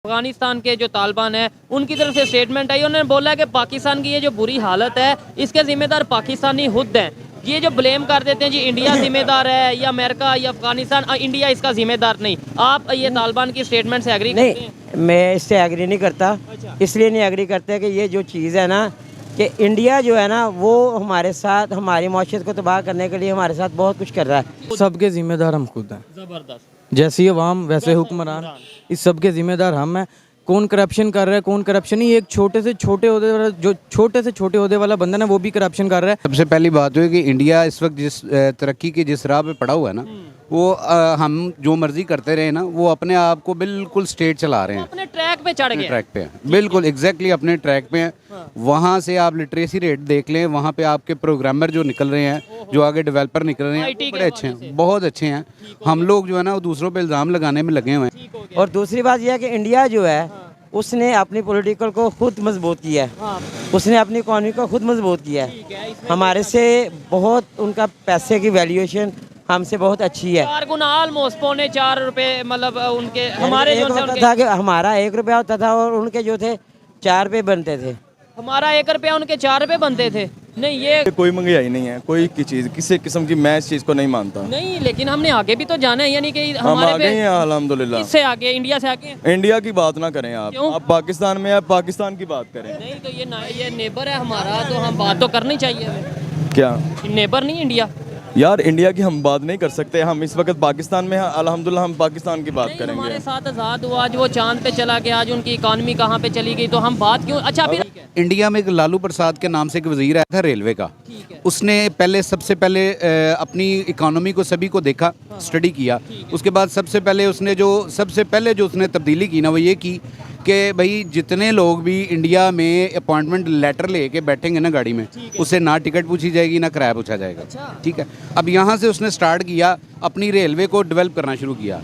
अफगानिस्तान के जो तालिबान है उनकी तरफ से स्टेटमेंट आई, उन्होंने बोला कि पाकिस्तान की ये जो बुरी हालत है इसके जिम्मेदार पाकिस्तानी खुद हैं। ये जो ब्लेम कर देते हैं जी इंडिया जिम्मेदार है या अमेरिका या अफगानिस्तान, इंडिया इसका जिम्मेदार नहीं। आप ये तालिबान की स्टेटमेंट से एग्री करते हैं? मैं इससे एग्री नहीं करता। अच्छा। इसलिए नहीं एग्री करते कि ये जो चीज़ है ना कि इंडिया जो है ना वो हमारे साथ हमारी माशरत को तबाह करने के लिए हमारे साथ बहुत कुछ कर रहा है। सबके जिम्मेदार हम खुद हैं। जबरदस्त। जैसी अवाम वैसे हुक्मरान, इस सब के जिम्मेदार हम हैं। कौन करप्शन कर रहा है कौन करप्शन नहीं, एक छोटे से छोटे ओहदे वाला जो छोटे से छोटे ओहदे वाला बंदा ना वो भी करप्शन कर रहा है। सबसे पहली बात है कि इंडिया इस वक्त जिस तरक्की की जिस राह पे पड़ा हुआ है ना, वो हम जो मर्जी करते रहे ना, वो अपने आप को बिल्कुल स्टेट चला रहे हैं, अपने ट्रैक पे चढ़ गए, ट्रैक पे हैं, बिल्कुल एग्जैक्टली अपने ट्रैक पे हैं। वहाँ से आप लिटरेसी रेट देख लें, वहाँ पे आपके प्रोग्रामर जो निकल रहे हैं, जो आगे डेवलपर निकल रहे हैं, वो बड़े अच्छे हैं, बहुत अच्छे हैं। हम लोग जो है ना वो दूसरों पे इल्ज़ाम लगाने में लगे हुए हैं। और दूसरी बात यह है कि इंडिया जो है उसने अपनी पॉलिटिकल को खुद मजबूत किया है, उसने अपनी इकॉनमी को खुद मजबूत किया है। हमारे से बहुत उनका पैसे की वैल्यूएशन हमसे बहुत अच्छी है। 4 गुना ऑलमोस्ट, पौने 4 रुपए, मतलब उनके हमारे जो थे था कि हमारा 1 रुपया होता था और उनके जो थे 4 रुपये बनते थे। हमारा 1 रुपया उनके 4 रुपए बनते थे। नहीं ये कोई महंगाई नहीं है, कोई की चीज़ किसी किस्म की, मैं इस चीज़ को नहीं मानता। नहीं, लेकिन हमने आगे भी तो जाना है, यानी कि हम हमारे आगे ही हैं अल्हम्दुलिल्लाह। इससे आगे, इंडिया से आगे। इंडिया की बात ना करें आप क्यों? आप पाकिस्तान में, आप पाकिस्तान की बात करें। नहीं तो ये नेबर है हमारा, तो हम बात तो करनी चाहिए हमें। क्या नेबर नहीं इंडिया? यार इंडिया की हम बात नहीं कर सकते, हम इस वक्त पाकिस्तान में हैं अल्हम्दुलिल्लाह, हम पाकिस्तान की बात नहीं, करेंगे। हमारे साथ आज़ाद हुआ, आज वो चांद पे चला गया, आज उनकी इकॉनमी कहाँ पे चली गई, तो हम बात क्यों? अच्छा फिर इंडिया में एक लालू प्रसाद के नाम से एक वजीर आया था रेलवे का, ठीक है। उसने पहले सबसे पहले अपनी इकोनॉमी को सभी को देखा, स्टडी किया। उसके बाद सबसे पहले उसने तब्दीली की ना वो ये की कि भाई जितने लोग भी इंडिया में अपॉइंटमेंट लेटर लेके बैठेंगे ना गाड़ी में, उससे ना टिकट पूछी जाएगी ना किराया पूछा जाएगा। ठीक है। अब यहाँ से उसने स्टार्ट किया, अपनी रेलवे को डेवलप करना शुरू किया।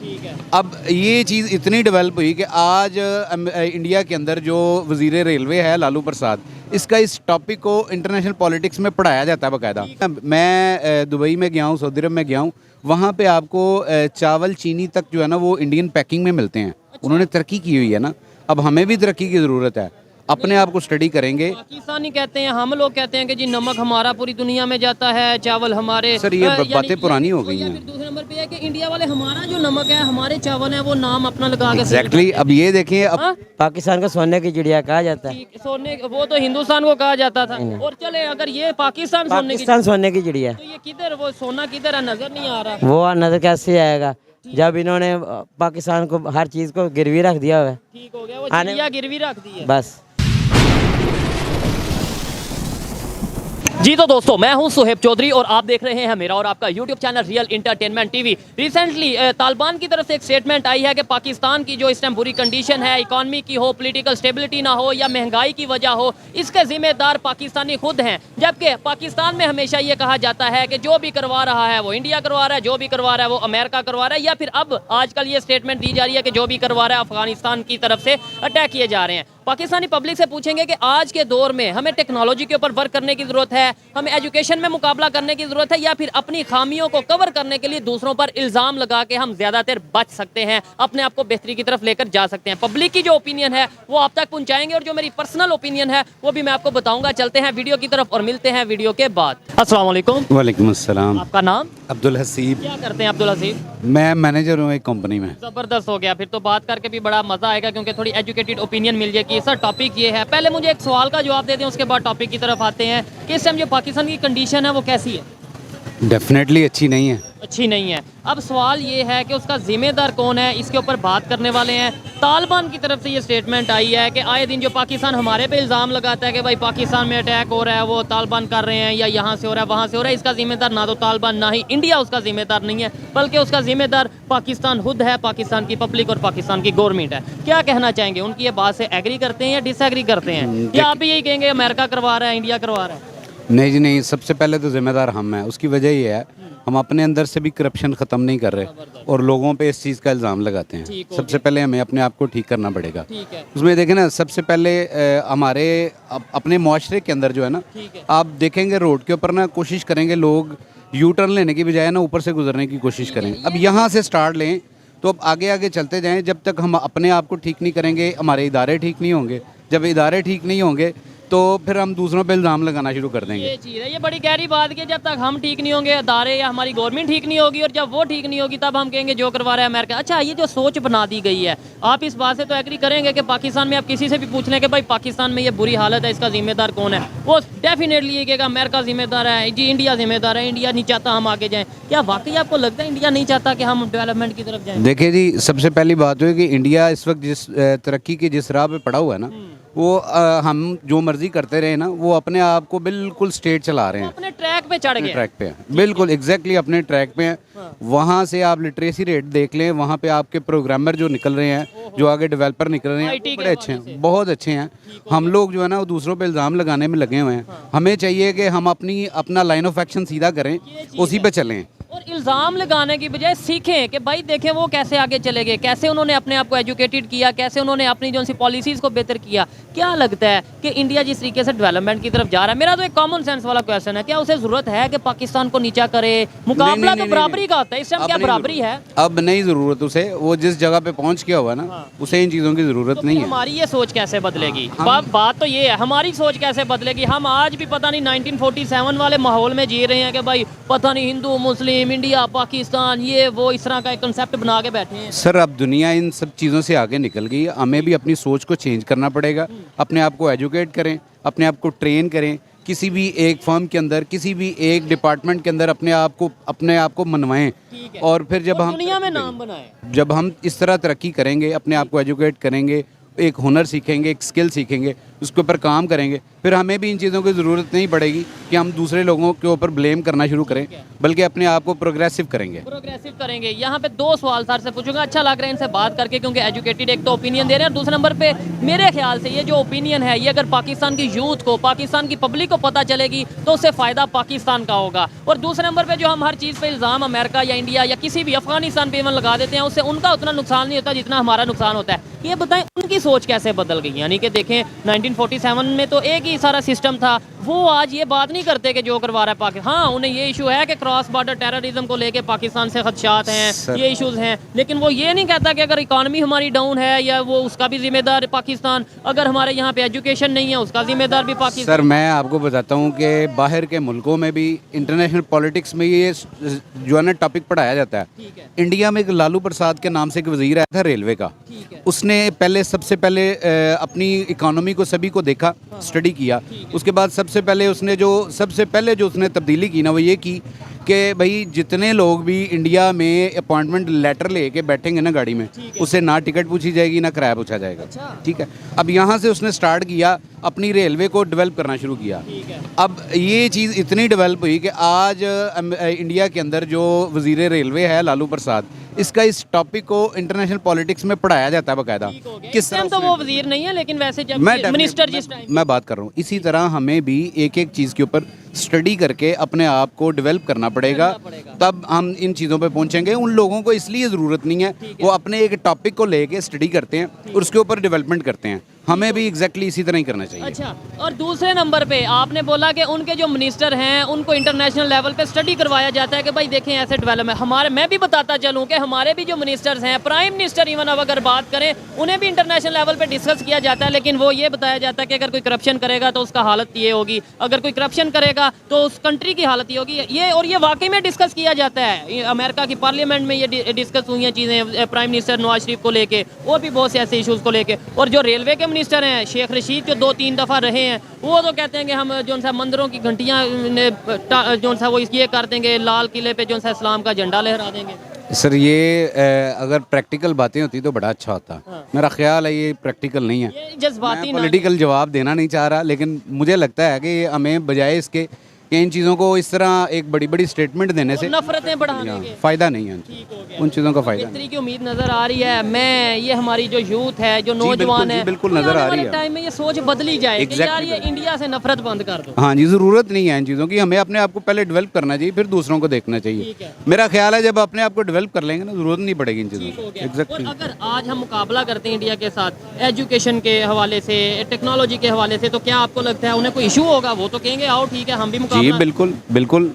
अब ये चीज़ इतनी डेवलप हुई कि आज इंडिया के अंदर जो वजीर रेलवे है लालू प्रसाद, इसका इस टॉपिक को इंटरनेशनल पॉलिटिक्स में पढ़ाया जाता है बाकायदा। मैं दुबई में गया हूँ, सऊदी अरब में गया हूँ, वहाँ पे आपको चावल चीनी तक जो है ना वो इंडियन पैकिंग में मिलते हैं। उन्होंने तरक्की की हुई है ना, अब हमें भी तरक्की की ज़रूरत है। अपने आप को स्टडी करेंगे। पाकिस्तानी कहते हैं, हम लोग कहते हैं कि जी नमक हमारा पूरी दुनिया में जाता है, चावल हमारे। सर ये बातें पुरानी हो गई हैं। फिर दूसरे नंबर पे है कि इंडिया वाले हमारा जो नमक है, हमारे चावल है, वो नाम अपना लगा के एग्जैक्टली। अब ये देखें, अब पाकिस्तान को सोने की चिड़िया कहा जाता है। सोने, वो तो हिंदुस्तान को कहा जाता था। और चले अगर ये पाकिस्तान सोने की चिड़िया, तो ये किधर, वो सोना किधर है, नजर नहीं आ रहा। वो नजर कैसे आएगा जब इन्होंने पाकिस्तान को हर चीज़ को गिरवी रख दिया हुआ है। ठीक हो गया, वो चिड़िया गिरवी रख दी है बस। जी तो दोस्तों, मैं हूं सुहेब चौधरी और आप देख रहे हैं मेरा और आपका YouTube channel real entertainment TV. Recently Taliban की तरफ से एक स्टेटमेंट आई है कि पाकिस्तान की जो इस टाइम बुरी कंडीशन है, इकॉनमी की हो, पॉलिटिकल स्टेबिलिटी ना हो या महंगाई की वजह हो, इसके जिम्मेदार पाकिस्तानी खुद हैं। जबकि पाकिस्तान में हमेशा ये कहा जाता है कि जो भी करवा रहा है वो इंडिया करवा रहा है, जो भी करवा रहा है वो अमेरिका करवा रहा है, या फिर अब आजकल ये स्टेटमेंट दी जा रही है कि जो भी करवा रहा है अफगानिस्तान की तरफ से अटैक किए जा रहे हैं। पाकिस्तानी पब्लिक से पूछेंगे कि आज के दौर में हमें टेक्नोलॉजी के ऊपर वर्क करने की ज़रूरत है, हमें एजुकेशन में मुकाबला करने की ज़रूरत है, या फिर अपनी खामियों को कवर करने के लिए दूसरों पर इल्ज़ाम लगा के हम ज़्यादातर बच सकते हैं, अपने आप को बेहतरी की तरफ लेकर जा सकते हैं। पब्लिक की जो ओपिनियन है वो आप तक पहुंचाएंगे और जो मेरी पर्सनल ओपिनियन है वो भी मैं आपको बताऊंगा। चलते हैं वीडियो की तरफ और मिलते हैं वीडियो के बाद। अस्सलाम वालेकुम। वालेकुम अस्सलाम। आपका नाम? अब्दुल हसीब। क्या करते हैं अब्दुल हसीब? मैं मैनेजर हूँ एक कंपनी में। ज़बरदस्त हो गया, फिर तो बात करके भी बड़ा मज़ा आएगा क्योंकि थोड़ी एजुकेटेड ओपिनियन मिल जाएगी। सर टॉपिक ये है, पहले मुझे एक सवाल का जवाब दे दें, उसके बाद टॉपिक की तरफ आते हैं कि इस टाइम जो पाकिस्तान की कंडीशन है वो कैसी है? डेफिनेटली अच्छी नहीं है। अच्छी नहीं है। अब सवाल ये है कि उसका जिम्मेदार कौन है, इसके ऊपर बात करने वाले हैं। तालिबान की तरफ से ये स्टेटमेंट आई है कि आए दिन जो पाकिस्तान हमारे पे इल्ज़ाम लगाता है कि भाई पाकिस्तान में अटैक हो रहा है, वो तालिबान कर रहे हैं, या यहाँ से हो रहा है वहाँ से हो रहा है, इसका जिम्मेदार ना तो तालिबान ना ही इंडिया उसका जिम्मेदार नहीं है, बल्कि उसका जिम्मेदार पाकिस्तान खुद है, पाकिस्तान की पब्लिक और पाकिस्तान की गवर्नमेंट है। क्या कहना चाहेंगे, उनकी ये बात से एग्री करते हैं या डिसएग्री करते हैं, या आप भी यही कहेंगे अमेरिका करवा रहा है, इंडिया करवा रहा है? नहीं जी नहीं, सबसे पहले तो जिम्मेदार हम हैं। उसकी वजह ये है हम अपने अंदर से भी करप्शन ख़त्म नहीं कर रहे और लोगों पे इस चीज़ का इल्ज़ाम लगाते हैं। सबसे पहले हमें अपने आप को ठीक करना पड़ेगा। उसमें देखें ना, सबसे पहले हमारे अपने माशरे के अंदर जो है ना, आप देखेंगे रोड के ऊपर ना कोशिश करेंगे लोग यू टर्न लेने की बजाय ना ऊपर से गुजरने की कोशिश करें। अब यहाँ से स्टार्ट लें तो अब आगे आगे चलते जाएं, जब तक हम अपने आप को ठीक नहीं करेंगे हमारे इदारे ठीक नहीं होंगे, जब इदारे ठीक नहीं होंगे तो फिर हम दूसरों पे इल्ज़ाम लगाना शुरू कर देंगे। ये चीज़ है, ये बड़ी गहरी बात कि जब तक हम ठीक नहीं होंगे, अदारे या हमारी गवर्नमेंट ठीक नहीं होगी, और जब वो ठीक नहीं होगी तब हम कहेंगे जो करवा रहा है अमेरिका। अच्छा, ये जो सोच बना दी गई है, आप इस बात से तो एग्री करेंगे कि पाकिस्तान में आप किसी से भी पूछ लें कि भाई पाकिस्तान में ये बुरी हालत है, इसका जिम्मेदार कौन है, वो डेफिनेटली ये कहेगा अमेरिका जिम्मेदार है जी, इंडिया जिम्मेदार है, इंडिया नहीं चाहता हम आगे जाएँ। क्या वाकई आपको लगता है इंडिया नहीं चाहता कि हम डेवलपमेंट की तरफ जाएँ? देखिए जी, सबसे पहली बात है कि इंडिया इस वक्त जिस तरक्की की जिस राह पे पड़ा हुआ है ना, वो हम जो मर्जी करते रहे ना, वो अपने आप को बिल्कुल स्टेट चला रहे हैं, अपने ट्रैक पे चढ़ गए, ट्रैक पे हैं, बिल्कुल एग्जैक्टली अपने ट्रैक पे हैं। वहाँ से आप लिटरेसी रेट देख लें, वहाँ पे आपके प्रोग्रामर जो निकल रहे हैं, जो आगे डेवलपर निकल रहे हैं, IT वो बड़े अच्छे हैं, बहुत अच्छे हैं। हम लोग जो है ना वो दूसरों पे इल्ज़ाम लगाने में लगे हुए हैं। हमें चाहिए कि हम अपना लाइन ऑफ एक्शन सीधा करें, उसी पे चलें। और इल्ज़ाम लगाने की बजाय सीखें कि भाई देखें वो कैसे आगे चले गए, कैसे उन्होंने अपने आप को एजुकेटेड किया, कैसे उन्होंने अपनी जो सी पॉलिसीज़ को बेहतर किया। क्या लगता है कि इंडिया जिस तरीके से डेवलपमेंट की तरफ जा रहा है, मेरा तो एक कॉमन सेंस वाला क्वेश्चन है, क्या उसे ज़रूरत है कि पाकिस्तान को नीचा करे? मुकाबला तो बराबरी का होता है, इस टाइम क्या बराबरी है? अब नहीं ज़रूरत उसे, वो जिस जगह पे पहुँच गया हुआ ना, उसे इन चीज़ों की ज़रूरत नहीं है। हमारी ये सोच कैसे बदलेगी? बात तो ये है, हमारी सोच कैसे बदलेगी? हम आज भी पता नहीं 1947 वाले माहौल में जी रहे हैं कि भाई पता नहीं हिंदू मुस्लिम, इंडिया पाकिस्तान, ये वो इस तरह का एक कंसेप्ट बना के बैठे हैं। सर, अब दुनिया इन सब चीज़ों से आगे निकल गई है, हमें भी अपनी सोच को चेंज करना पड़ेगा। अपने आप को एजुकेट करें, अपने आप को ट्रेन करें, किसी भी एक फर्म के अंदर, किसी भी एक डिपार्टमेंट के अंदर अपने आप को मनवाएं, और फिर जब हम दुनिया में नाम बनाएं, जब हम इस तरह तरक्की करेंगे, अपने आप को एजुकेट करेंगे, एक हुनर सीखेंगे, एक स्किल सीखेंगे, उसके ऊपर काम करेंगे, फिर हमें भी इन चीज़ों की ज़रूरत नहीं पड़ेगी कि हम दूसरे लोगों के ऊपर ब्लेम करना शुरू करें, बल्कि अपने आप को प्रोग्रेसिव करेंगे। यहाँ पे दो सवाल सर से पूछूंगा, अच्छा लग रहा है इनसे बात करके, क्योंकि एजुकेटेड एक तो ओपिनियन दे रहे हैं, और दूसरे नंबर पे मेरे ख्याल से ये जो ओपिनियन है, ये अगर पाकिस्तान की यूथ को, पाकिस्तान की पब्लिक को पता चलेगी तो उससे फ़ायदा पाकिस्तान का होगा। और दूसरे नंबर पर जो हम हर चीज़ पर इल्ज़ाम अमेरिका या इंडिया या किसी भी अफगानिस्तान पे लगा देते हैं, उससे उनका उतना नुकसान नहीं होता जितना हमारा नुकसान होता है। ये बताएं उनकी सोच कैसे बदल गई? यानी कि देखें 1947 में तो एक ही सारा सिस्टम था, वो आज ये बात नहीं करते कि जो करवा रहा है पाकिस्तान। हाँ, उन्हें ये इशू है कि क्रॉस बॉर्डर टेररिज्म को लेके पाकिस्तान से खदशात हैं, ये इश्यूज हैं, लेकिन वो ये नहीं कहता कि अगर इकॉनमी हमारी डाउन है या वो उसका भी जिम्मेदार है पाकिस्तान, अगर हमारे यहाँ पे एजुकेशन नहीं है उसका जिम्मेदार भी पाकिस्तान। सर, मैं आपको बताता हूँ कि बाहर के मुल्कों में भी इंटरनेशनल पॉलिटिक्स में ये जो है ना टॉपिक पढ़ाया जाता है। इंडिया में एक लालू प्रसाद के नाम से एक वजीर आया था रेलवे का, उसने सबसे पहले अपनी इकोनॉमी को सभी को देखा, स्टडी किया, उसके बाद सबसे पहले जो उसने तब्दीली की ना, वो ये की कि भाई जितने लोग भी इंडिया में अपॉइंटमेंट लेटर लेके बैठेंगे ना गाड़ी में, उससे ना टिकट पूछी जाएगी ना किराया पूछा जाएगा। ठीक है, अब यहाँ से उसने स्टार्ट किया, अपनी रेलवे को डेवलप करना शुरू किया। अब ये चीज़ इतनी डेवलप हुई कि आज इंडिया के अंदर जो वजीर रेलवे है लालू प्रसाद, इसका इस टॉपिक को इंटरनेशनल पॉलिटिक्स में पढ़ाया जाता है बाकायदा। किस टाइम तो वो वजीर नहीं है, लेकिन वैसे जब मिनिस्टर जिस टाइम मैं बात कर रहा हूँ, इसी तरह हमें भी एक एक चीज़ के ऊपर स्टडी करके अपने आप को डेवलप करना पड़ेगा, तब हम इन चीज़ों पे पहुंचेंगे। उन लोगों को इसलिए ज़रूरत नहीं है, वो अपने एक टॉपिक को लेके स्टडी करते हैं और उसके ऊपर डेवलपमेंट करते हैं। हमें भी एग्जैक्टली इसी तरह ही करना चाहिए। अच्छा, और दूसरे नंबर पे आपने बोला कि उनके जो मिनिस्टर हैं उनको इंटरनेशनल लेवल पे स्टडी करवाया जाता है कि भाई देखें ऐसे डेवलपमेंट हमारे, मैं भी बताता चलूँ कि हमारे भी जो मिनिस्टर्स हैं, प्राइम मिनिस्टर इवन अब अगर बात करें, उन्हें भी इंटरनेशनल लेवल पे डिस्कस किया जाता है, लेकिन वो ये बताया जाता है कि अगर कोई करप्शन करेगा तो उसका हालत ये होगी, अगर कोई करप्शन करेगा तो उस कंट्री की हालत ये होगी, ये वाकई में डिस्कस किया जाता है। अमेरिका की पार्लियामेंट में ये डिस्कस हुई हैं चीज़ें, प्राइम मिनिस्टर नवाज शरीफ को लेके और भी बहुत से ऐसे इशूज़ को लेके। और जो रेलवे के मिनिस्टर हैं शेख रशीद, जो 2-3 दफ़ा रहे हैं, वो तो कहते हैं कि हम जो सा मंदिरों की घंटियाँ जो सा वो ये कर देंगे, लाल किले पे जो सा इस्लाम का झंडा लहरा देंगे। सर, ये अगर प्रैक्टिकल बातें होती तो बड़ा अच्छा होता। मेरा ख्याल है ये प्रैक्टिकल नहीं है, ये जज्बाती पॉलिटिकल जवाब देना नहीं चाह रहा, लेकिन मुझे लगता है कि हमें बजाय इसके कि इन चीज़ों को इस तरह एक बड़ी बड़ी स्टेटमेंट देने से नफरतें बढ़ाने के फ़ायदा नहीं है, उन चीज़ों का फ़ायदा बेहतरी की उम्मीद नज़र आ रही है। मैं ये हमारी जो यूथ है, जो नौजवान है, बिल्कुल नज़र आ रही है। टाइम में ये सोच बदली जाए कि यार ये इंडिया से नफरत बंद कर दो। हाँ जी, ज़रूरत नहीं है इन चीज़ों की, हमें अपने आप को पहले डेवलप करना चाहिए, फिर दूसरों को देखना चाहिए। मेरा ख्याल है जब अपने आप को डेवलप कर लेंगे ना, ज़रूरत नहीं पड़ेगी इन चीज़ों की। एग्जैक्टली। और अगर आज हम मुकाबला करते हैं इंडिया के साथ एजुकेशन के हवाले से, टेक्नोलॉजी के हवाले से, तो क्या आपको लगता है उन्हें कोई इशू होगा? वो तो कहेंगे आओ ठीक है हम भी मुकाबला। जी बिल्कुल,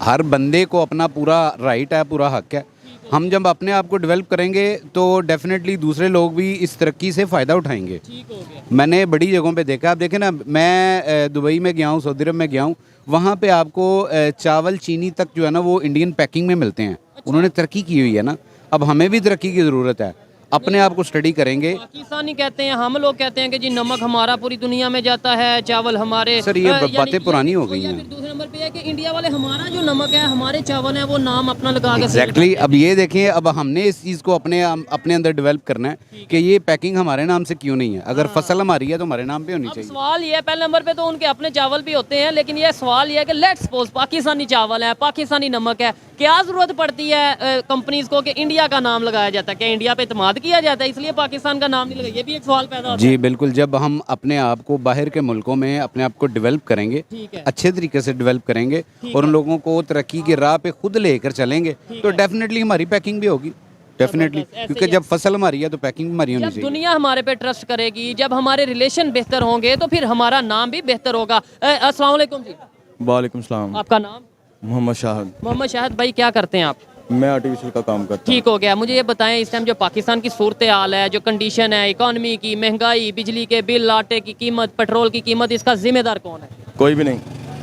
हर बंदे को अपना पूरा राइट है, पूरा हक है हम जब अपने आप को डेवलप करेंगे तो डेफिनेटली दूसरे लोग भी इस तरक्की से फ़ायदा उठाएंगे। ठीक हो गया। मैंने बड़ी जगहों पे देखा, आप देखें ना, मैं दुबई में गया हूँ, सऊदी अरब में गया हूँ, वहाँ पे आपको चावल चीनी तक जो है ना वो इंडियन पैकिंग में मिलते हैं। उन्होंने तरक्की की हुई है ना, अब हमें भी तरक्की की ज़रूरत है। अपने आप को स्टडी करेंगे। पाकिस्तानी कहते हैं, हम लोग कहते हैं कि जी नमक हमारा पूरी दुनिया में जाता है, चावल हमारे। सर, ये बातें पुरानी हो गई या हैं। फिर दूसरे नंबर पे है कि इंडिया वाले हमारा जो नमक है, हमारे चावल है, वो नाम अपना लगा के एग्जैक्टली अब ये देखें, अब हमने इस चीज़ को अपने अंदर डेवलप करना है कि ये पैकिंग हमारे नाम से क्यों नहीं है। अगर फसल हमारी है तो हमारे नाम पे होनी अब चाहिए। सवाल ये है, पहले नंबर पे तो उनके अपने चावल भी होते हैं, लेकिन ये सवाल ये है कि लेट्स सपोज पाकिस्तानी चावल है, पाकिस्तानी नमक है, क्या ज़रूरत पड़ती है कंपनीज को कि इंडिया का नाम लगाया जाता है? क्या इंडिया पे इत्मीनाद किया जाता है इसलिए पाकिस्तान का नाम नहीं लगा? ये भी एक सवाल पैदा होता है। जी बिल्कुल, जब हम अपने आप को बाहर के मुल्कों में अपने आप को डेवलप करेंगे, ठीक है। अच्छे तरीके से डेवलप करेंगे और उन लोगों को तरक्की की राह पे खुद लेकर चलेंगे तो डेफिनेटली हमारी पैकिंग भी होगी। डेफिनेटली, ऐसे क्योंकि ही जब फसल हमारी है तो पैकिंग हमारी होनी जब चाहिए। दुनिया हमारे पे ट्रस्ट करेगी, जब हमारे रिलेशन बेहतर होंगे, तो फिर हमारा नाम भी बेहतर होगा। अस्सलाम वालेकुम जी, वालेकुम सलाम। आपका नाम? मोहम्मद शाहिद। मोहम्मद शाहिद भाई, क्या करते हैं आप? मैं आर्टिफिशियल का काम करता ठीक हो गया। मुझे ये बताएं, इस टाइम जो पाकिस्तान की सूरत हाल है, जो कंडीशन है इकॉनमी की, महंगाई, बिजली के बिल, आटे की कीमत, पेट्रोल की कीमत, इसका जिम्मेदार कौन है? हूँ। कोई भी नहीं,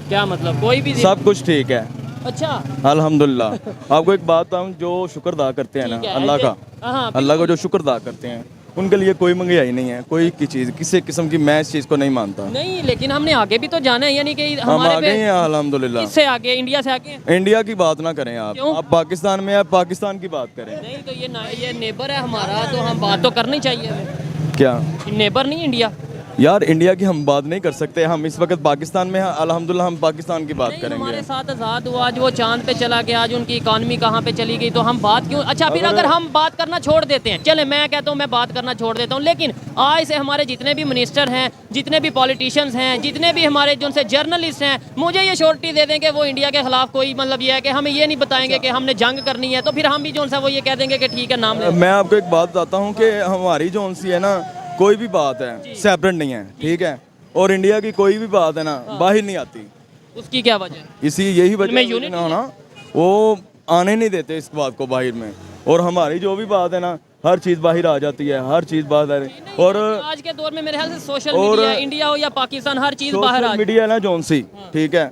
क्या मतलब? कोई भी सब कुछ ठीक है अच्छा, अल्हम्दुलिल्लाह। आपको एक बात बताऊं, जो शुक्र अदा करते हैं ना ठीक है, अल्लाह का, हाँ, अल्लाह का जो शुक्र अदा करते हैं उनके लिए कोई महंगाई नहीं है, कोई की चीज़ किसी किस्म की, मैं इस चीज़ को नहीं मानता। नहीं, लेकिन हमने आगे भी तो जाना है, यानी कि हम हमारे आगे पे ही हैं अल्हम्दुलिल्लाह। इससे आगे, इंडिया से आगे हैं। इंडिया की बात ना करें आप क्यों? आप पाकिस्तान में, आप पाकिस्तान की बात करें। नहीं तो ये नेबर है हमारा, तो हम बात तो करनी चाहिए हमें। क्या नेबर नहीं इंडिया? यार, इंडिया की हम बात नहीं कर सकते, हम इस वक्त पाकिस्तान में हैं, अल्हम्दुलिल्लाह हम पाकिस्तान की बात नहीं, करेंगे। हमारे साथ आज़ाद हुआ, आज वो चांद पे चला गया, आज उनकी इकॉनमी कहाँ पे चली गई, तो हम बात क्यों? अच्छा, फिर अगर हम बात करना छोड़ देते हैं, चले मैं कहता हूँ मैं बात करना छोड़ देता हूँ, लेकिन आज से हमारे जितने भी मिनिस्टर हैं, जितने भी पॉलिटिशियंस हैं, जितने भी हमारे जो उनसे जर्नलिस्ट हैं, मुझे ये श्योरिटी दे दें कि वो इंडिया के खिलाफ कोई मतलब ये है कि हमें ये नहीं बताएंगे कि हमने जंग करनी है, तो फिर हम भी जो वो ये कह देंगे कि ठीक है नाम ले। मैं आपको एक बात बताता हूँ कि हमारी जो सी है ना, कोई भी बात है सेपरेट नहीं है, ठीक है, और इंडिया की कोई भी बात है ना बाहर नहीं आती। उसकी क्या वजह? इसी यही वजह में है unity ना, ना वो आने नहीं देते इस बात को बाहर में, और हमारी जो भी बात है ना हर चीज़ बाहर आ जाती है, हर चीज़ बाहर। और आज के दौर में मेरे ख्याल से सोशल मीडिया, इंडिया हो या पाकिस्तान, हर चीज़ बाहर आ सोशल मीडिया है ना जोनसी, ठीक है,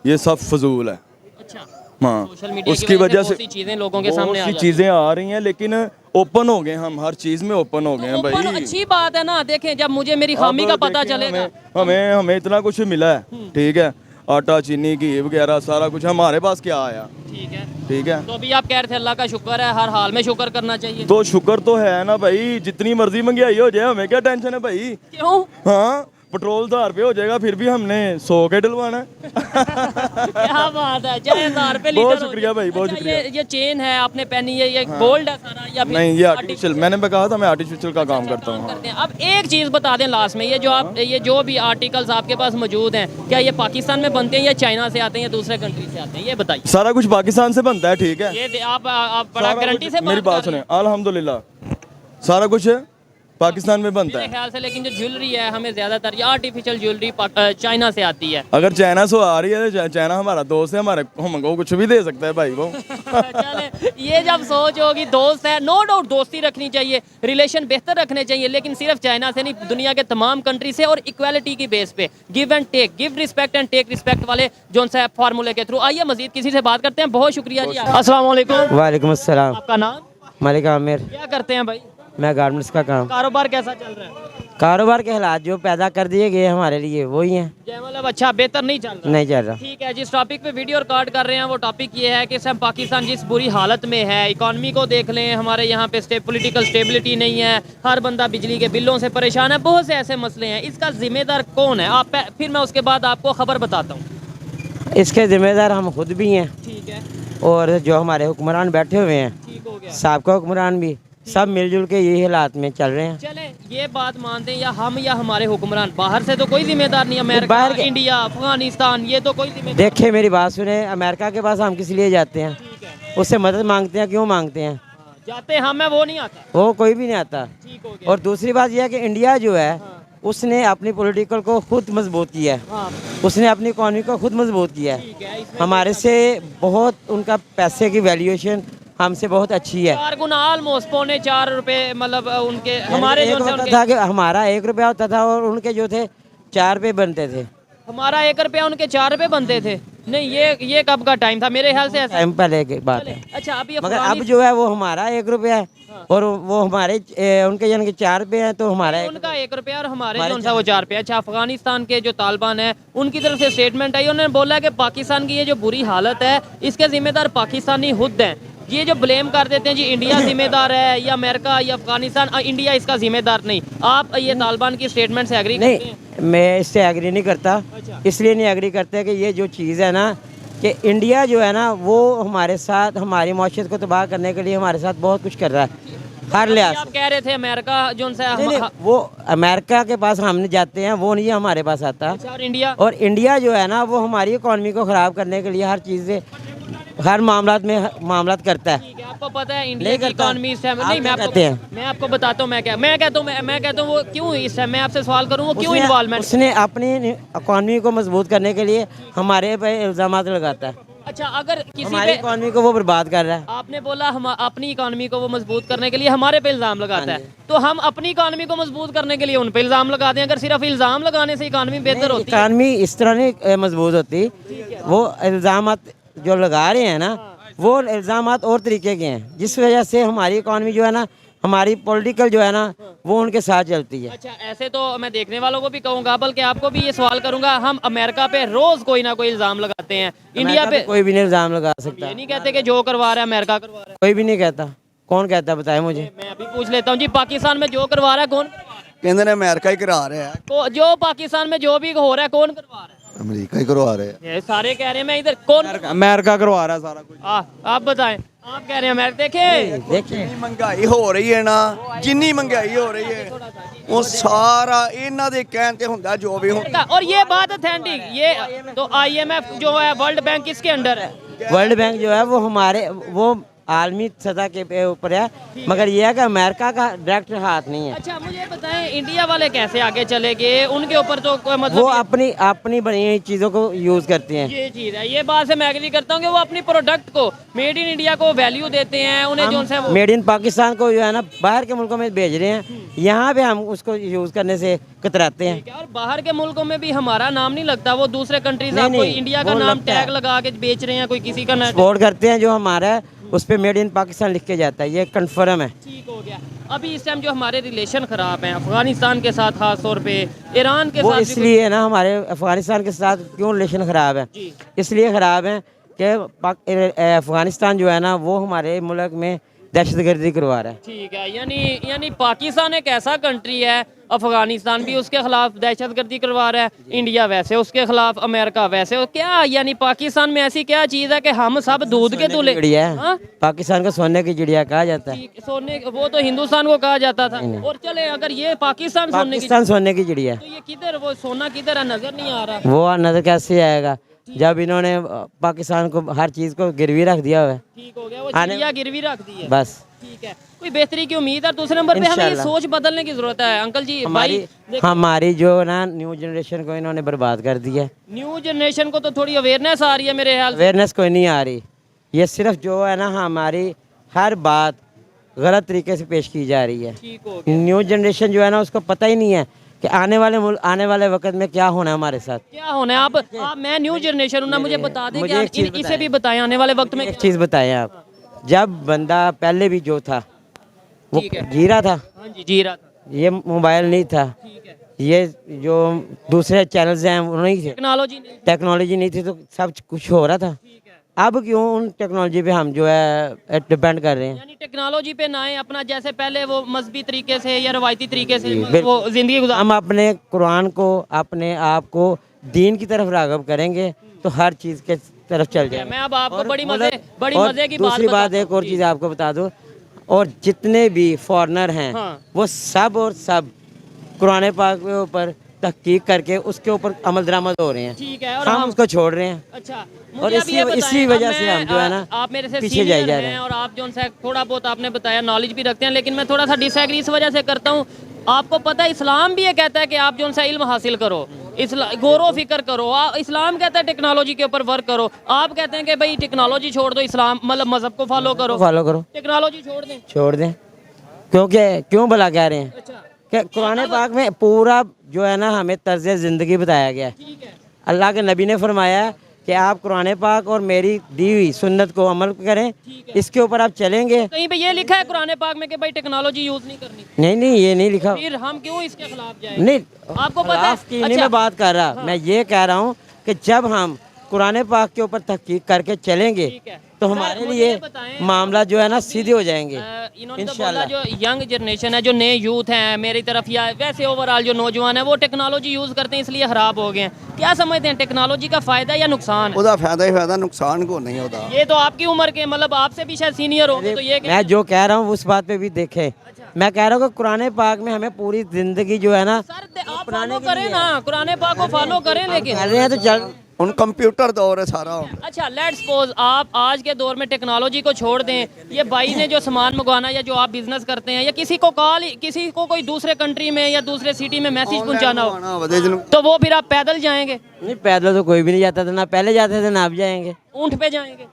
ये सब फजूल है। अच्छा, हाँ, सोशल मीडिया उसकी वजह से चीज़ें लोगों के सामने आ बहुत सी जाती चीज़ें आ रही हैं, लेकिन ओपन हो गए हम, हर चीज़ में ओपन हो गए हैं ऊपर भाई। अच्छी बात है ना, देखें जब मुझे मेरी खामी अब का पता देखिए, चलेगा। हमें इतना कुछ मिला है, ठीक है, आटा चीनी घी वगैरह सारा कुछ हमारे पास क्या आया, ठीक है, ठीक है। तो अभी आप कह रहे थे अल्लाह का शुक्र है, हर हाल में शुक्र करना चाहिए। तो शुक्र तो है ना भाई, जितनी मर्जी महंगाई हो जाए हमें क्या टेंशन है भाई। क्यों? हाँ, पेट्रोल 1000 रुपये हो जाएगा, फिर भी हमने 100 के डलवाना है। क्या बात है, चाहे 1000 रुपए लीटर बहुत हो शुक्रिया जाए। भाई, बहुत अच्छा, शुक्रिया। ये चेन है आपने पहनी है, ये गोल्ड है सारा या फिर नहीं, ये आर्टिफिशियल, मैंने कहा था मैं आर्टिफिशियल का काम करता हूँ। करते हैं। अब एक चीज़ बता दें लास्ट में, ये जो भी आर्टिकल्स आपके पास मौजूद हैं, क्या ये पाकिस्तान में बनते हैं या चाइना से आते हैं या दूसरे कंट्री से आते हैं, ये बताइए। सारा कुछ पाकिस्तान से बनता है, ठीक है। ये आप बड़ा सारा गारंटी कुछ- से मेरी बात कर रहे सुने, अल्हम्दुलिल्लाह सारा कुछ पाकिस्तान में बनता मेरे है। ख्याल से, लेकिन जो ज्वेलरी है हमें ज्यादातर ये आर्टिफिशियल ज्वेलरी चाइना से आती है। अगर चाइना से आ रही है तो चाइना हमारा दोस्त है, हमारे हमको कुछ भी दे सकता है भाई वो। चले, ये जब सोच होगी, दोस्त है, नो डाउट दोस्ती रखनी चाहिए, रिलेशन बेहतर रखने चाहिए, लेकिन सिर्फ चाइना से नहीं, दुनिया के तमाम कंट्री से, और इक्वालिटी की बेस पे, give and take, give respect and take respect वाले जो सा फार्मूले के थ्रू। आइए मजीद किसी से बात करते हैं। बहुत शुक्रिया जी। अस्सलाम वालेकुम। वालेकुम अस्सलाम। आपका नाम? मलिक आमिर। क्या करते हैं भाई? मैं गारमेंट्स का काम। कारोबार कैसा चल रहा है? कारोबार के हालात जो पैदा कर दिए गए हमारे लिए वही हैं, जय मतलब अच्छा बेहतर नहीं चल रहा? नहीं चल रहा। ठीक है, जिस टॉपिक पे वीडियो रिकॉर्ड कर रहे हैं वो टॉपिक ये है कि सब पाकिस्तान जिस बुरी हालत में है, इकॉनमी को देख लें, हमारे यहाँ पे पॉलिटिकल स्टेबिलिटी नहीं है, हर बंदा बिजली के बिलों से परेशान है, बहुत से ऐसे मसले हैं। इसका जिम्मेदार कौन है? आप फिर मैं उसके बाद आपको खबर बताता हूँ। इसके जिम्मेदार हम खुद भी हैं, ठीक है, और जो हमारे हुक्मरान बैठे हुए हैं, ठीक हो गया। साबका हुक्मरान भी, सब मिलजुल के यही हालात में चल रहे हैं। चले, ये बात मानते हैं, या हम या हमारे हुक्मरान, बाहर से तो कोई जिम्मेदार नहीं, अमेरिका, बाहर के- इंडिया, अफगानिस्तान, ये तो कोई जिम्मेदार। देखिए मेरी बात सुने, अमेरिका के पास हम किस लिए जाते हैं? ठीक है, उससे मदद मांगते हैं, क्यों मांगते हैं? हाँ, जाते हैं हम, वो नहीं आता। वो कोई भी नहीं आता। ठीक हो गया। और दूसरी बात यह है कि इंडिया जो है उसने अपनी पॉलिटिकल को खुद मजबूत किया है, हाँ, उसने अपनी इकॉनमी को खुद मजबूत किया है। ठीक है, इसमें हमारे से बहुत उनका पैसे की वैल्यूएशन हमसे बहुत अच्छी है। 4 गुना ऑलमोस्ट, 3.25 रुपए, मतलब उनके हमारे एक जो से वक्त उनके था कि हमारा 1 रुपया होता था और उनके जो थे 4 रुपये बनते थे। हमारा 1 रुपया उनके 4 रुपए बनते थे। नहीं, ये कब का टाइम था? मेरे ख्याल से ऐसा। टाइम पहले की बात है। अच्छा, अभी मगर अब जो है वो हमारा 1 रुपया है और वो हमारे उनके यानी कि 4 रुपये हैं, तो हमारा उनका 1 रुपया और हमारे जो सा वो 4 रुपया। अच्छा, अफगानिस्तान के जो तालिबान है उनकी तरफ से स्टेटमेंट आई, उन्होंने बोला कि पाकिस्तान की ये जो बुरी हालत है इसके जिम्मेदार पाकिस्तानी खुद हैं। ये जो ब्लेम कर देते हैं जी इंडिया जिम्मेदार है या अमेरिका या अफगानिस्तान, इंडिया इसका जिम्मेदार नहीं। आप ये तालिबान की स्टेटमेंट से एग्री करते हैं? नहीं, मैं इससे एग्री नहीं करता। इसलिए नहीं एग्री करते कि ये जो चीज़ है ना कि इंडिया जो है ना वो हमारे साथ, हमारी माशरत को तबाह करने के लिए हमारे साथ बहुत कुछ कर रहा है हर लिहाज आप कह रहे थे अमेरिका जो सा नहीं, वो अमेरिका के पास हम जाते हैं, वो नहीं हमारे पास आता। और इंडिया और इंडिया जो है ना वो हमारी इकॉनमी को ख़राब करने के लिए हर चीज़ से, हर मामलात करता है। ठीक है, आपको पता है इंडिया नहीं की करता। इकॉनमी इस टाइम आप नहीं, क्या कहते हैं? मैं आपको बताता हूँ मैं कहता हूँ वो क्यों इस टाइम, मैं आपसे सवाल करूँ वो क्यों इन्वॉल्वमेंट। उसने अपनी इकॉनमी को मजबूत करने के लिए हमारे पे इल्ज़ाम लगाता है। अच्छा, अगर किसी हमारी पे इकॉनमी को वो बर्बाद कर रहा है। आपने बोला हम अपनी इकॉनमी को वो मजबूत करने के लिए हमारे पे इल्जाम लगाता है, तो हम अपनी इकॉनमी को मजबूत करने के लिए उन पे इल्जाम लगाते हैं। अगर सिर्फ इल्जाम लगाने से इकॉनमी बेहतर होती है? इकॉनमी इस तरह नहीं मजबूत होती। वो इल्ज़ामात जो लगा रहे हैं ना वो इल्ज़ामात और तरीके के हैं, जिस वजह से हमारी इकॉनमी जो है ना, हमारी पॉलिटिकल जो है ना वो उनके साथ चलती है। अच्छा, ऐसे तो मैं देखने वालों को भी कहूँगा, बल्कि आपको भी ये सवाल करूंगा, हम अमेरिका पे रोज कोई ना कोई इल्जाम लगाते हैं, इंडिया पे कोई भी नहीं इल्ज़ाम लगा सकता। ये नहीं कहते कि जो करवा रहा है अमेरिका करवा रहा है। कोई भी नहीं कहता। कौन कहता है बताए मुझे। मैं अभी पूछ लेता हूँ जी, पाकिस्तान में जो करवा रहा है कौन? ਕਹਿੰਦੇ ਨੇ ਅਮਰੀਕਾ ਹੀ ਕਰਾ ਰਿਹਾ ਹੈ जो पाकिस्तान में जो भी हो रहा है कौन करवा रहा है? ਅਮਰੀਕਾ ਹੀ ਕਰਵਾ ਰਿਹਾ ਹੈ ये सारे कह रहे हैं मैं इधर कौन? अमेरिका करवा रहा है सारा कुछ। आप बताएं, आप कह रहे हैं अमेरिका। देखे देखिए ਮਹਿੰਗਾਈ ਹੋ ਰਹੀ ਹੈ ਨਾ, ਜਿੰਨੀ ਮਹਿੰਗਾਈ ਹੋ ਰਹੀ ਹੈ ਉਹ ਸਾਰਾ ਇਹਨਾਂ ਦੇ ਕਹਿਣ ਤੇ ਹੁੰਦਾ ਜੋ ਵੀ ਹੁੰਦਾ। और ये बात ऑथेंटिक, ये तो IMF जो है वर्ल्ड बैंक किसके अंडर है? वर्ल्ड बैंक जो है वो हमारे वो आलमी सतह के ऊपर है, मगर ये है कि अमेरिका का डायरेक्ट हाथ नहीं है। अच्छा, मुझे बताएं इंडिया वाले कैसे आगे चले गए? उनके ऊपर तो कोई वो मतलब अपनी बनी हुई चीज़ों को यूज़ करते हैं। ये चीज है, ये बात से मैं एग्री करता हूँ कि वो अपनी प्रोडक्ट को मेड इन इंडिया को वैल्यू देते हैं, उन्हें जो है वो मेड इन पाकिस्तान को जो है ना बाहर के मुल्कों में भेज रहे हैं, यहाँ पे हम उसको यूज़ करने से कतराते हैं। ठीक है। और बाहर के मुल्कों में भी हमारा नाम नहीं लगता, वो दूसरे कंट्रीज नहीं, आपको नहीं, इंडिया का वो नाम लगता है। टैग लगा के बेच रहे हैं, कोई किसी का ना। सपोर्ट करते हैं जो हमारा है उस पर मेड इन पाकिस्तान लिख के जाता है, ये कन्फर्म है। ठीक हो गया। अभी इस टाइम जो हमारे रिलेशन खराब हैं अफगानिस्तान के साथ, खास तौर पे ईरान के वो साथ भी इसलिए है ना हमारे अफगानिस्तान के साथ क्यों रिलेशन ख़राब है, इसलिए ख़राब है कि अफगानिस्तान जो है ना वो हमारे मुल्क में दहशतगर्दी करवा रहा है। ठीक है, यानी पाकिस्तान एक ऐसा कंट्री है, अफगानिस्तान भी उसके खिलाफ दहशतगर्दी करवा रहा है, इंडिया वैसे उसके खिलाफ, अमेरिका वैसे। क्या यानी पाकिस्तान में ऐसी क्या चीज़ है कि हम सब दूध के दूल्हे? चिड़िया है, हाँ? पाकिस्तान को सोने की चिड़िया कहा जाता है। ठीक, सोने वो तो हिंदुस्तान को कहा जाता था। और चले अगर ये पाकिस्तान सोने की, पाकिस्तान सोने की चिड़िया है, तो ये किधर, वो सोना किधर है, नजर नहीं आ रहा। वो नजर कैसे आएगा जब इन्होंने पाकिस्तान को हर चीज़ को गिरवी रख दिया हुआ है। ठीक हो गया, वो चिड़िया गिरवी रख दी है। बस ठीक है, कोई बेहतरी की उम्मीद है? दूसरे नंबर पे हमें ये इंशाल्लाह। सोच बदलने की जरूरत है अंकल जी। भाई हमारी जो ना न्यू जनरेशन को इन्होंने बर्बाद कर दिया है। न्यू जनरेशन को तो थोड़ी अवेयरनेस आ रही है मेरे ख्याल से। अवेयरनेस कोई नहीं आ रही, ये सिर्फ जो है ना हमारी हर बात गलत तरीके से पेश की जा रही है। ठीक हो गया। न्यू जनरेशन जो है ना उसको पता ही नहीं है कि आने वाले वक्त में क्या होना है हमारे साथ। क्या होना है? आप मैं न्यू जनरेशन हूँ ना, मुझे बता दें मुझे कि एक चीज़ इसे भी बताएं आने वाले वक्त में एक क्या- चीज़ बताएं आप, जब बंदा पहले भी जो था वो ठीक है। जी रहा था, हाँ जी, जी रहा था। ये मोबाइल नहीं था, ठीक है, ये जो दूसरे चैनल्स हैं वो नहीं थे, टेक्नोलॉजी नहीं। टेक्नोलॉजी नहीं थी, तो सब कुछ हो रहा था। ठीक है, अब क्यों उन टेक्नोलॉजी पे हम जो है डिपेंड कर रहे हैं। यानी टेक्नोलॉजी पे ना आए, अपना जैसे पहले वो मजहबी तरीके से या रवायती तरीके से बिल्कुल। वो जिंदगी गुजार। हम अपने कुरान को, अपने आप को दीन की तरफ राग़ब करेंगे तो हर चीज़ के तरफ चल जाएंगे। मैं अब आपको बड़ी और मजे की बात दूसरी बात बताता एक और चीज़ आपको बता दूं, और जितने भी फॉरेनर हैं हाँ। वो सब और सब कुरान पाक के ऊपर तहकीक करके उसके ऊपर अमल दरामद हो रहे हैं। ठीक है, और हम उसको छोड़ रहे हैं। अच्छा, और मुझे अब ये बताएं, इसी अब वजह से मैं, हम जो है ना आप मेरे से पीछे सीनियर जाए जा रहे हैं हैं। और आप जो है थोड़ा बहुत आपने बताया नॉलेज भी रखते हैं, लेकिन मैं थोड़ा सा डिसएग्री इस वजह से करता हूँ। आपको पता है इस्लाम भी ये कहता है कि आप जो है इल्म हासिल करो, गौर फिक्र करो। इस्लाम कहता है टेक्नोलॉजी के ऊपर वर्क करो, आप कहते हैं कि भाई टेक्नोलॉजी छोड़ दो, इस्लाम मतलब मजहब को फॉलो करो। टेक्नोलॉजी छोड़ दें। क्योंकि क्यों भला कह रहे हैं अच्छा कि कुरान पाक में पूरा जो है ना हमें तर्ज ज़िंदगी बताया गया है। ठीक है। अल्लाह के नबी ने फरमाया कि आप कुरान पाक और मेरी दी हुई सुन्नत को अमल करें, इसके ऊपर आप चलेंगे। कहीं पे ये लिखा है कुरान पाक में कि भाई टेक्नोलॉजी यूज नहीं करनी? नहीं ये नहीं लिखा। फिर हम क्यों इसके खिलाफ जाएं? नहीं, आपको पता है? खिलाफ की नहीं मैं बात कर रहा, मैं ये कह रहा हूँ कि जब हम कुरान पाक के ऊपर तहकीक करके चलेंगे ठीक है। तो सर, हमारे मुझे लिए ये बताएं, मामला जो है ना सीधे हो जाएंगे इन्होंने तो इंशाल्लाह। बोला जो यंग जनरेशन है, जो नए यूथ हैं मेरी तरफ या वैसे ओवरऑल जो नौजवान है वो टेक्नोलॉजी यूज करते हैं इसलिए खराब हो गए हैं। क्या समझते हैं टेक्नोलॉजी का फायदा या नुकसान है? ਉਹਦਾ ਫਾਇਦਾ ਹੀ ਫਾਇਦਾ ਨੁਕਸਾਨ ਕੋ नहीं होता। ये तो आपकी उम्र के मतलब आपसे भी शायद सीनियर होंगे तो ये मैं जो कह रहा हूँ उस बात पे भी देखे। मैं कह रहा हूँ कि कुरान पाक में हमें पूरी जिंदगी जो है ना सर आप फॉलो करें ना, कुरान पाक को फॉलो करें लेकिन कर रहे हैं तो चल। ਹੁਣ ਕੰਪਿਊਟਰ दौर है सारा। अच्छा लेट्स सपोज आप आज के दौर में टेक्नोलॉजी को छोड़ दें, ये भाई ने जो सामान मंगवाना या जो आप बिजनेस करते हैं या किसी को किसी को कोई दूसरे कंट्री में या दूसरे सिटी में मैसेज पहुंचाना हो तो वो फिर आप पैदल जाएंगे? नहीं पैदल तो कोई भी नहीं जाता था, ना पहले जाते थे ना अब जाएंगे। ऊंट पे जाएंगे?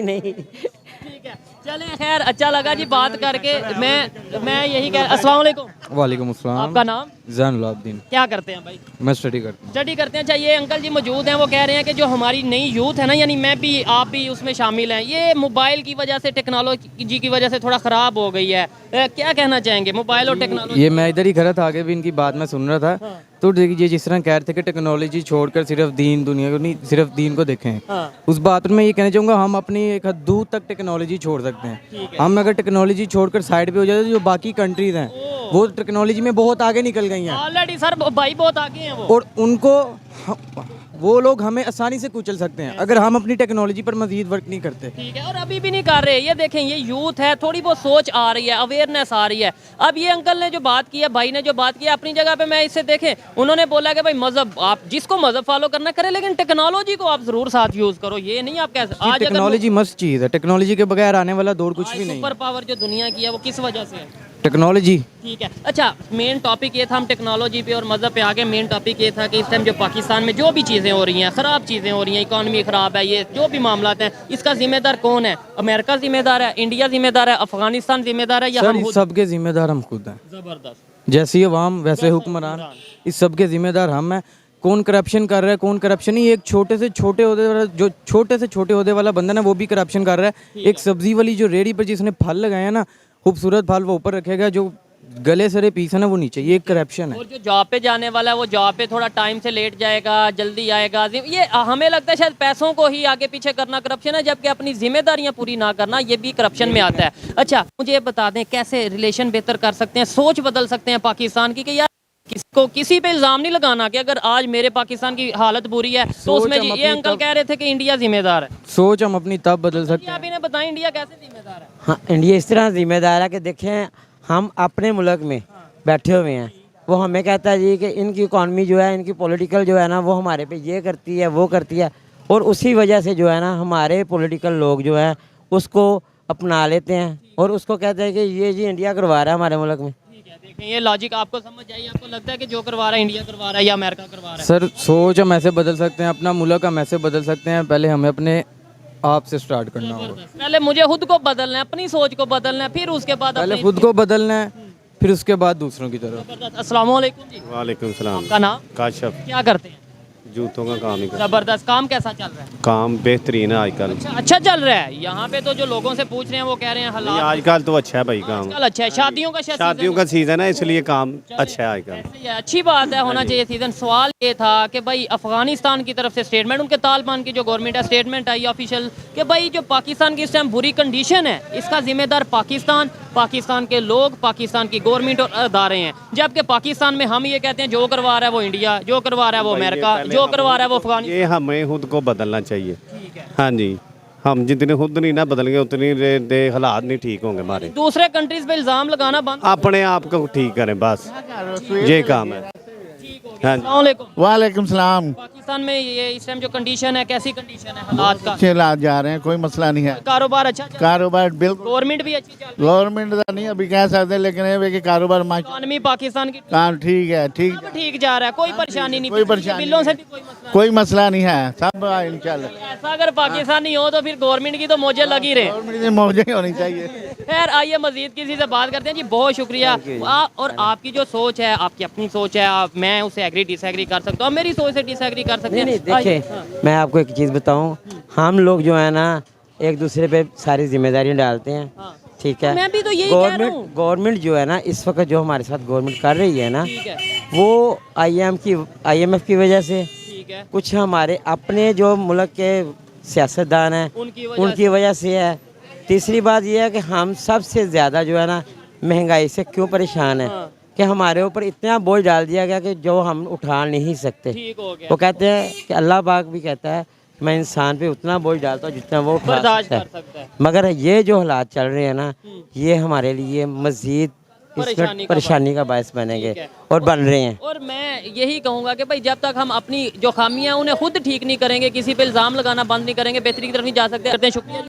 नहीं ठीक है चलें, खैर अच्छा लगा जी बात करके। मैं यही कह, अस्सलाम वालेकुम। वालेकुम अस्सलाम। आपका नाम? जैनुल आबदीन। क्या करते हैं भाई? मैं स्टडी करता हूँ। स्टडी करते हैं। अच्छा ये अंकल जी मौजूद हैं, वो कह रहे हैं कि जो हमारी नई यूथ है ना, यानी मैं भी आप भी उसमें शामिल हैं, ये मोबाइल की वजह से टेक्नोलॉजी की वजह से थोड़ा ख़राब हो गई है। क्या कहना चाहेंगे मोबाइल और टेक्नोलॉजी? ये मैं इधर ही खड़ा था, आगे भी इनकी बात मैं सुन रहा था। तो देखिए जिस तरह कह रहे थे कि टेक्नोलॉजी छोड़कर सिर्फ दीन दुनिया को नहीं, सिर्फ दीन को देखें। उस बात में ये कहना चाहूँगा हम अपनी एक हद दूर तक टेक्नोलॉजी छोड़ सकते हैं। हम अगर टेक्नोलॉजी छोड़कर साइड पे हो जाए तो जो बाकी कंट्रीज हैं वो टेक्नोलॉजी में बहुत आगे निकल गई हैं ऑलरेडी सर भाई बहुत आगे हैं वो, और उनको वो लोग हमें आसानी से कुचल सकते हैं अगर हम अपनी टेक्नोलॉजी पर मजीद वर्क नहीं करते। ठीक है। और अभी भी नहीं कर रहे। ये देखें ये यूथ है, थोड़ी बहुत सोच आ रही है, अवेयरनेस आ रही है। अब ये अंकल ने जो बात की है, भाई ने जो बात की है, अपनी जगह पे मैं इससे देखें उन्होंने बोला कि भाई मजहब आप जिसको मजहब फॉलो करना करे लेकिन टेक्नोलॉजी को आप जरूर साथ यूज करो। ये नहीं आप कैसे आज टेक्नोलॉजी मस्त चीज़ है, टेक्नोलॉजी के बगैर आने वाला दौर कुछ भी नहीं। सुपर पावर जो दुनिया की है वो किस वजह से है? टेक्नोलॉजी। ठीक है। अच्छा मेन टॉपिक ये था, हम टेक्नोलॉजी पे और मज़हब पे आगे। मेन टॉपिक ये था कि इस टाइम जो पाकिस्तान में जो भी चीज़ें हो रही हैं, ख़राब चीज़ें हो रही हैं, इकॉनमी ख़राब है, ये जो भी मामला हैं, इसका जिम्मेदार कौन है? अमेरिका जिम्मेदार है, इंडिया जिम्मेदार है, अफगानिस्तान जिम्मेदार है या हम खुद? सबके जिम्मेदार हम खुद हैं। ज़बरदस्त। जैसी अवाम वैसे हुक्मरान, इस सब के जिम्मेदार हम हैं। कौन करप्शन कर रहा है, कौन करप्शन नहीं, एक छोटे से छोटे ओहदे वाला जो छोटे से छोटे ओहदे वाला बंदा ना वो भी करप्शन कर रहा है। एक सब्जी वाली जो रेडी पर जिसने फल लगाए हैं ना, खूबसूरत फल वो ऊपर रखेगा, जो गले सरे पीस है ना वो नीचे, ये एक करप्शन है। और जो जॉब पे जाने वाला है वो जॉब पे थोड़ा टाइम से लेट जाएगा, जल्दी आएगा। ये हमें लगता है शायद पैसों को ही आगे पीछे करना करप्शन है, जबकि अपनी जिम्मेदारियां पूरी ना करना ये भी करप्शन में आता है। अच्छा मुझे ये बता दें कैसे रिलेशन बेहतर कर सकते हैं, सोच बदल सकते हैं पाकिस्तान की, कि यार किसको किसी पे इल्जाम नहीं लगाना कि अगर आज मेरे पाकिस्तान की हालत बुरी है तो उसमें ये अंकल कह रहे थे कि इंडिया जिम्मेदार है। सोच हम अपनी तब बदल सकते हैं। आप इन्हें बताएं इंडिया कैसे जिम्मेदार है? हाँ इंडिया इस तरह जिम्मेदार है कि देखें हम अपने मुल्क में बैठे हुए हैं, वो हमें कहता है जी कि इनकी इकॉनमी जो है, इनकी पॉलिटिकल जो है ना वो हमारे पे ये करती है वो करती है, और उसी वजह से जो है ना हमारे पॉलिटिकल लोग जो है उसको अपना लेते हैं और उसको कहते हैं कि ये जी इंडिया करवा रहा है हमारे मुल्क में। देखें ये लॉजिक आपको समझ आई? आपको लगता है कि जो करवा रहा है इंडिया करवा रहा है या अमेरिका करवा रहा है? सर सोच हम ऐसे बदल सकते हैं, अपना मुल्क हम ऐसे बदल सकते हैं। पहले हमें अपने आप से स्टार्ट करना होगा। पहले मुझे खुद को बदलना है, अपनी सोच को बदलना है, फिर उसके बाद पहले अपनी- खुद को बदलना है, फिर उसके बाद दूसरों की तरफ। अस्सलाम वालेकुम जी। वालेकुम सलाम। आपका नाम? काशफ। क्या करते हैं? जूतों का काम ही कर। जबरदस्त। काम कैसा चल रहा है? काम बेहतरीन है आजकल। अच्छा चल रहा है। यहाँ पे तो जो लोगों से पूछ रहे हैं वो कह रहे हैं नहीं, हालात आजकल तो अच्छा है भाई काम। आजकल अच्छा है, शादियों का शायद शादियों का सीजन है इसलिए काम अच्छा है आजकल। ऐसे ही है, अच्छी बात है, होना चाहिए सीजन। सवाल ये था कि भाई अफगानिस्तान की तरफ से स्टेटमेंट, उनके तालिबान की जो गवर्नमेंट है स्टेटमेंट आई ऑफिशियल कि भाई जो पाकिस्तान की इस टाइम बुरी कंडीशन है इसका जिम्मेदार पाकिस्तान, पाकिस्तान के लोग, पाकिस्तान की गवर्नमेंट और अदारे हैं। जबकि पाकिस्तान में हम ये कहते हैं जो करवा रहा है वो इंडिया, जो करवा रहा है वो अमेरिका, जो करवा रहा है वो अफगानिस्तान। ये हमें खुद को बदलना चाहिए। हाँ जी, हम जितने खुद नहीं ना बदलेंगे उतनी दे हालात नहीं ठीक होंगे हमारे। दूसरे कंट्रीज पे इल्जाम लगाना बंद। अपने आप को ठीक करें बस, ये काम है। हाँ जी। अस्सलाम वालेकुम। वालेकुम सलाम। पाकिस्तान में ये इस टाइम जो कंडीशन है, कैसी कंडीशन है हालात का? अच्छे हालात जा रहे हैं, कोई मसला नहीं है। कारोबार अच्छा चल रहा है? कारोबार बिल्कुल, गवर्नमेंट भी अच्छी चल रही है? गवर्नमेंट का नहीं अभी कह सकते, लेकिन ये है कि कारोबार इकॉनमी पाकिस्तान की काम ठीक है, ठीक सब ठीक जा रहा है, कोई परेशानी नहीं, कोई परेशानी बिलों से भी कोई मसला कोई मसला नहीं है, सब इंशाल्लाह। नहीं। ऐसा अगर पाकिस्तानी हो तो फिर गवर्नमेंट की तो मौजें लगी रहे। गवर्नमेंट की मौजें होनी चाहिए। खैर आइए मजीद किसी से बात करते हैं जी। बहुत शुक्रिया। और आपकी जो सोच है, आपकी अपनी सोच है, मैं उससे एग्री डिसएग्री कर सकता हूँ, मेरी सोच से डिसएग्री कर सकते हैं। नहीं देखिए, मैं आपको एक चीज़ बताऊं, हम लोग जो है ना एक दूसरे पे सारी जिम्मेदारियां डालते हैं, ठीक है। मैं भी तो यही कह रहा हूं। गवर्नमेंट जो है ना इस वक्त जो हमारे साथ गवर्नमेंट कर रही है ना, ठीक है, वो IMF की वजह से, ठीक है, कुछ हमारे अपने जो मुल्क के सियासतदान हैं उनकी वजह से है। तीसरी बात यह है कि हम सबसे ज़्यादा जो है ना महंगाई से क्यों परेशान है कि हमारे ऊपर इतना बोझ डाल दिया गया कि जो हम उठा नहीं सकते। ठीक हो गया। वो कहते हैं कि अल्लाह पाक भी कहता है मैं इंसान पे उतना बोझ डालता हूँ जितना वो उठा बर्दाश्त सकता कर सकता है। है। मगर ये जो हालात चल रहे हैं ना, ये हमारे लिए मज़ीद परेशानी का बायस बनेंगे और बन रहे हैं। और मैं यही कहूँगा कि भाई जब तक हम अपनी जो खामियां उन्हें खुद ठीक नहीं करेंगे, किसी पे इल्ज़ाम लगाना बंद नहीं करेंगे, बेहतरी की तरफ नहीं जा सकते। करते हैं, शुक्रिया।